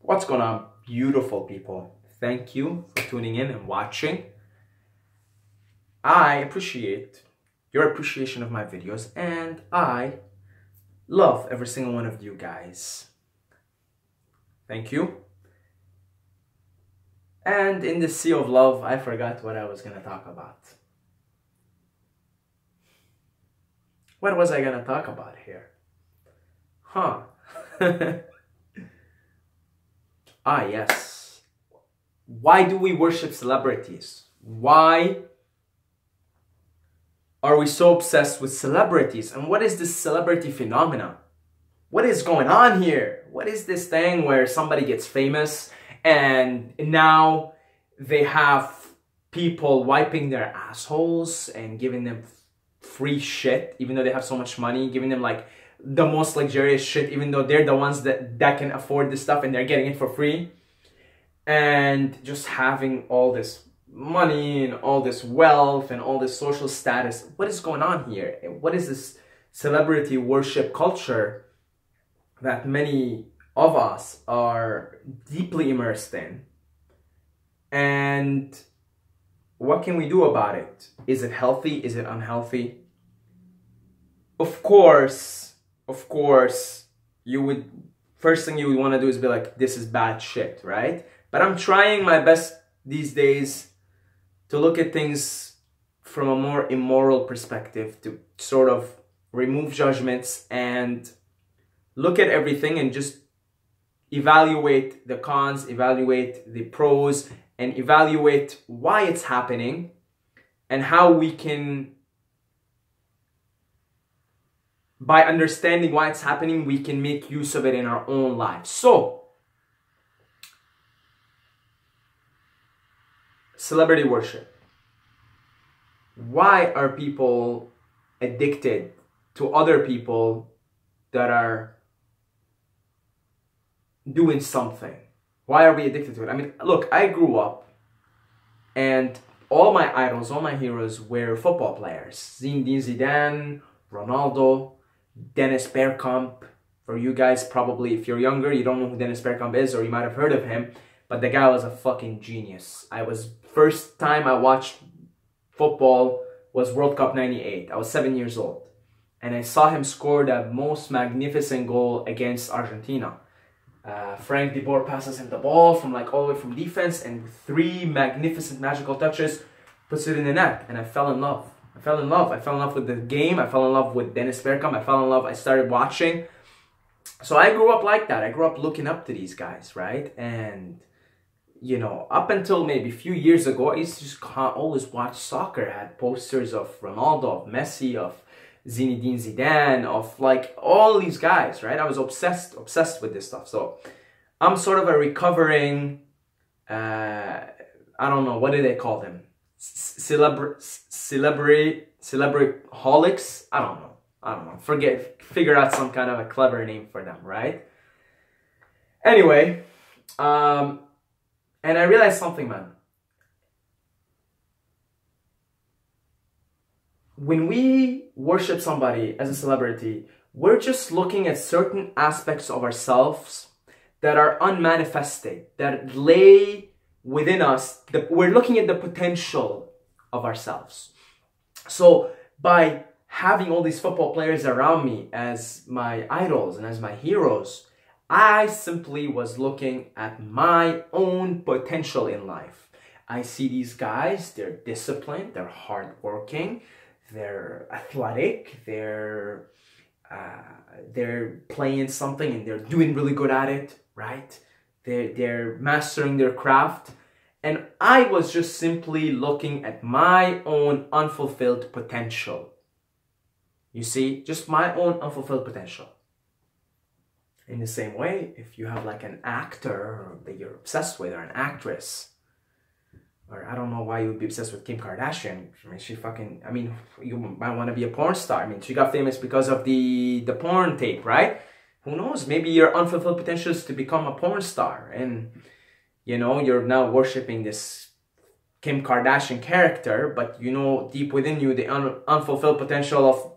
What's going on, beautiful people? Thank you for tuning in and watching. I appreciate your appreciation of my videos, and I love every single one of you guys. Thank you. And in the sea of love, I forgot what I was going to talk about. What was I going to talk about here? Yes. Why do we worship celebrities? Why are we so obsessed with celebrities? And what is this celebrity phenomena? What is going on here? What is this thing where somebody gets famous and now they have people wiping their assholes and giving them free shit, even though they have so much money, giving them like the most luxurious shit, even though they're the ones that can afford this stuff and they're getting it for free, and just having all this money and all this wealth and all this social status. What is going on here? What is this celebrity worship culture that many of us are deeply immersed in? And what can we do about it? Is it healthy? Is it unhealthy? Of course, first thing you would want to do is be like, this is bad shit, right? But I'm trying my best these days to look at things from a more immoral perspective, to sort of remove judgments and look at everything and just evaluate the cons, evaluate the pros, and evaluate why it's happening and how we can, by understanding why it's happening, we can make use of it in our own lives. So, celebrity worship. Why are people addicted to other people that are doing something? Why are we addicted to it? I mean, look, I grew up and all my idols, all my heroes were football players. Zinedine Zidane, Ronaldo, Dennis Bergkamp. For you guys, probably, if you're younger, you don't know who Dennis Bergkamp is, or you might have heard of him, but the guy was a fucking genius. First time I watched football was World Cup '98. I was 7 years old. And I saw him score the most magnificent goal against Argentina. Frank de Boer passes him the ball from like all the way from defense, and with 3 magnificent magical touches, puts it in the net. And I fell in love. I fell in love with the game. I fell in love with Dennis Bergkamp. I started watching. So I grew up like that. I grew up looking up to these guys, right? And, you know, up until maybe a few years ago, I used to just always watch soccer. I had posters of Ronaldo, of Messi, of Zinedine Zidane, of like all these guys, right? I was obsessed with this stuff. So I'm sort of a recovering, I don't know, what do they call them? Celebrity-holics? I don't know. Figure out some kind of a clever name for them, right? Anyway, and I realized something, man. When we worship somebody as a celebrity, we're just looking at certain aspects of ourselves that are unmanifested, that lay within us. We're looking at the potential of ourselves. So by having all these football players around me as my idols and as my heroes, I simply was looking at my own potential in life. I see these guys, they're disciplined, they're hardworking, they're athletic, they're playing something and they're doing really good at it, right? They're mastering their craft. And I was just simply looking at my own unfulfilled potential. You see, just my own unfulfilled potential. In the same way, if you have like an actor that you're obsessed with, or an actress, or I don't know why you would be obsessed with Kim Kardashian. I mean, you might want to be a porn star. I mean, she got famous because of the porn tape, right? Who knows? Maybe your unfulfilled potential is to become a porn star. And, you know, you're now worshipping this Kim Kardashian character, but you know deep within you the unfulfilled potential of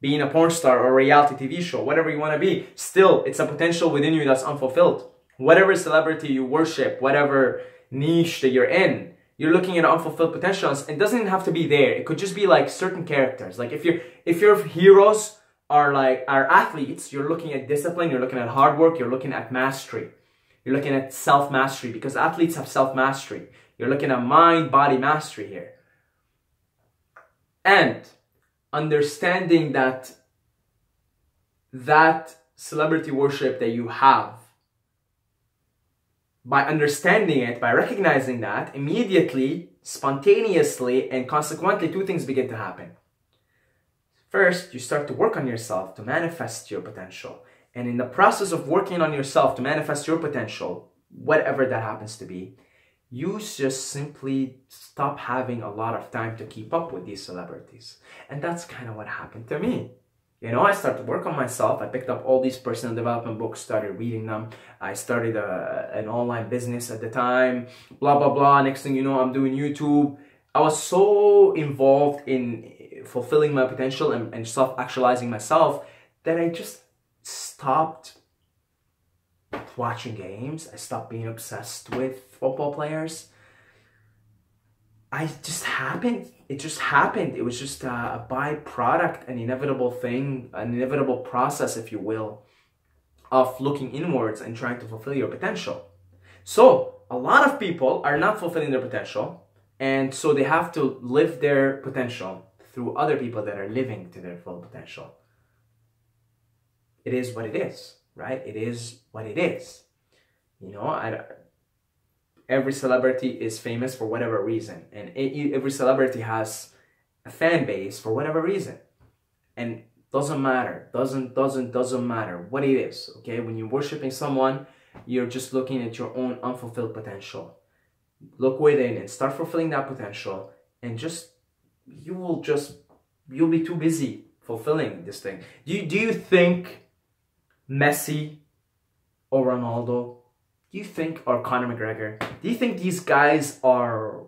being a porn star or a reality TV show, whatever you want to be. Still, it's a potential within you that's unfulfilled. whatever celebrity you worship, whatever niche that you're in, you're looking at unfulfilled potentials. It doesn't even have to be there. It could just be like certain characters. Like if your heroes are athletes, you're looking at discipline, you're looking at hard work, you're looking at mastery. You're looking at self-mastery, because athletes have self-mastery. You're looking at mind-body mastery here. And understanding that celebrity worship that you have, by understanding it, by recognizing that, immediately, spontaneously, and consequently, two things begin to happen. First, you start to work on yourself to manifest your potential. And in the process of working on yourself to manifest your potential, whatever that happens to be, you just simply stop having a lot of time to keep up with these celebrities. And that's kind of what happened to me. You know, I started to work on myself. I picked up all these personal development books, started reading them. I started an online business at the time, blah, blah, blah. Next thing you know, I'm doing YouTube. I was so involved in fulfilling my potential and self-actualizing myself that I just stopped watching games. I stopped being obsessed with football players. It just happened. It was just a byproduct, an inevitable thing, an inevitable process, if you will, of looking inwards and trying to fulfill your potential. So a lot of people are not fulfilling their potential, and so they have to live their potential through other people that are living to their full potential. It is what it is, right? It is what it is. You know, every celebrity is famous for whatever reason, and every celebrity has a fan base for whatever reason, and doesn't matter, doesn't matter what it is. Okay, when you're worshiping someone, you're just looking at your own unfulfilled potential. Look within and start fulfilling that potential, and you'll be too busy fulfilling this thing. Do you think Messi or Ronaldo, do you think, or Conor McGregor, do you think these guys are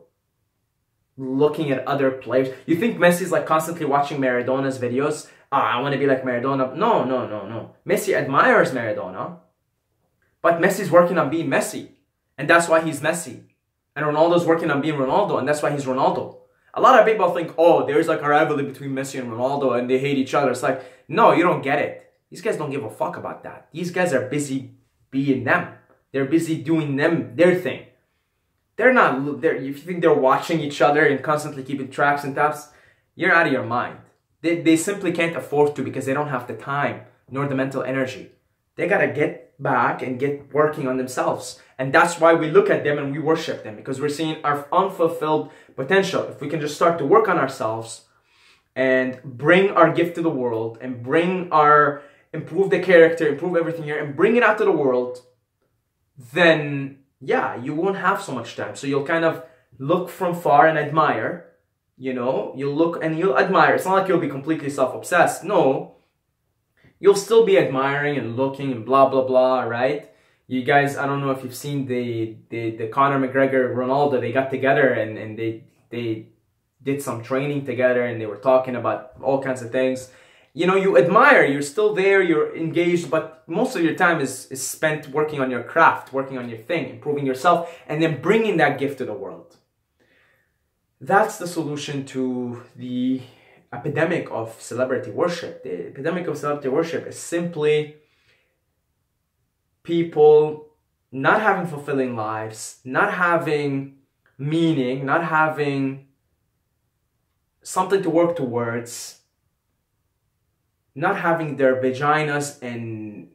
looking at other players? You think Messi's like constantly watching Maradona's videos? I want to be like Maradona. No. Messi admires Maradona, but Messi's working on being Messi, and that's why he's Messi. And Ronaldo's working on being Ronaldo, and that's why he's Ronaldo. A lot of people think, oh, there's like a rivalry between Messi and Ronaldo and they hate each other. It's like, no, you don't get it. These guys don't give a fuck about that. These guys are busy being them. They're busy doing their thing. They're not, if you think they're watching each other and constantly keeping tracks and tabs, you're out of your mind. They simply can't afford to, because they don't have the time nor the mental energy. They gotta get back and get working on themselves. And that's why we look at them and we worship them, because we're seeing our unfulfilled potential. If we can just start to work on ourselves and bring our gift to the world and improve the character, improve everything here and bring it out to the world, then yeah, you won't have so much time. So you'll kind of look from far and admire, you know, you'll look and you'll admire. It's not like you'll be completely self-obsessed. No, you'll still be admiring and looking and blah, blah, blah, right? You guys, I don't know if you've seen the Conor McGregor, Ronaldo, they got together and they did some training together and they were talking about all kinds of things. You know, you admire, you're still there, you're engaged, but most of your time is spent working on your craft, working on your thing, improving yourself, and then bringing that gift to the world. That's the solution to the epidemic of celebrity worship. The epidemic of celebrity worship is simply people not having fulfilling lives, not having meaning, not having something to work towards, not having their vaginas and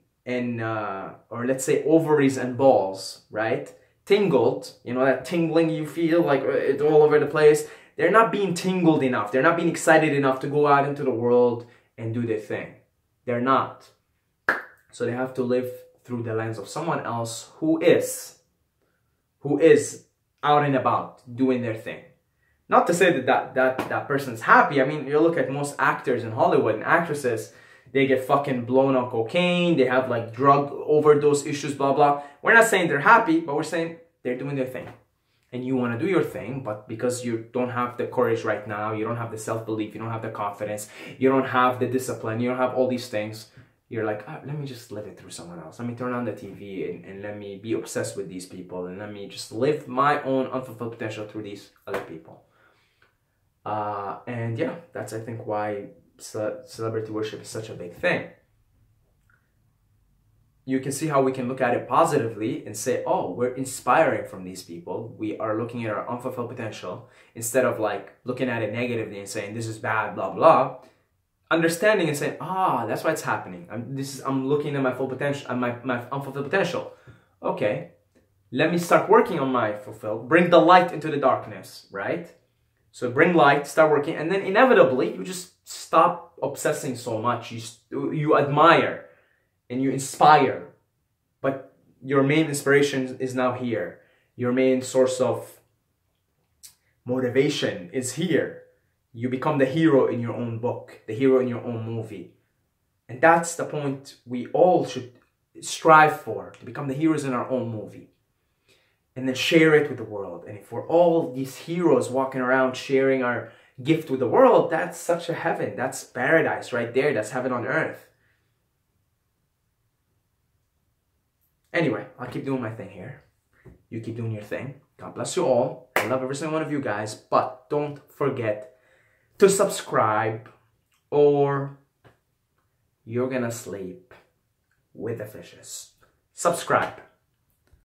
or let's say ovaries and balls, right, tingled, you know, that tingling you feel like it's all over the place. They're not being tingled enough. They're not being excited enough to go out into the world and do their thing. They're not. So they have to live through the lens of someone else who is out and about doing their thing. Not to say that person's happy. I mean, you look at most actors in Hollywood and actresses, they get fucking blown on cocaine, they have like drug overdose issues, blah, blah. We're not saying they're happy, but we're saying they're doing their thing. And you want to do your thing, but because you don't have the courage right now, you don't have the self-belief, you don't have the confidence, you don't have the discipline, you don't have all these things, you're like, oh, let me just live it through someone else. Let me turn on the TV and let me be obsessed with these people and let me just live my own unfulfilled potential through these other people. And yeah, that's, I think, why celebrity worship is such a big thing. You can see how we can look at it positively and say, oh, we're inspiring from these people. We are looking at our unfulfilled potential instead of like looking at it negatively and saying, this is bad, blah, blah. Understanding and saying, that's why it's happening. I'm looking at my full potential, my unfulfilled potential. Okay, let me start working on my fulfilled. Bring the light into the darkness, right? So bring light, start working, and then inevitably you just stop obsessing so much. You admire and you inspire, but your main inspiration is now here. Your main source of motivation is here. You become the hero in your own book, the hero in your own movie. And that's the point we all should strive for, to become the heroes in our own movie. And then share it with the world. And if we're all these heroes walking around sharing our gift with the world, that's such a heaven. That's paradise right there. That's heaven on earth. Anyway, I'll keep doing my thing here. You keep doing your thing. God bless you all. I love every single one of you guys. But don't forget to subscribe or you're gonna sleep with the fishes. Subscribe.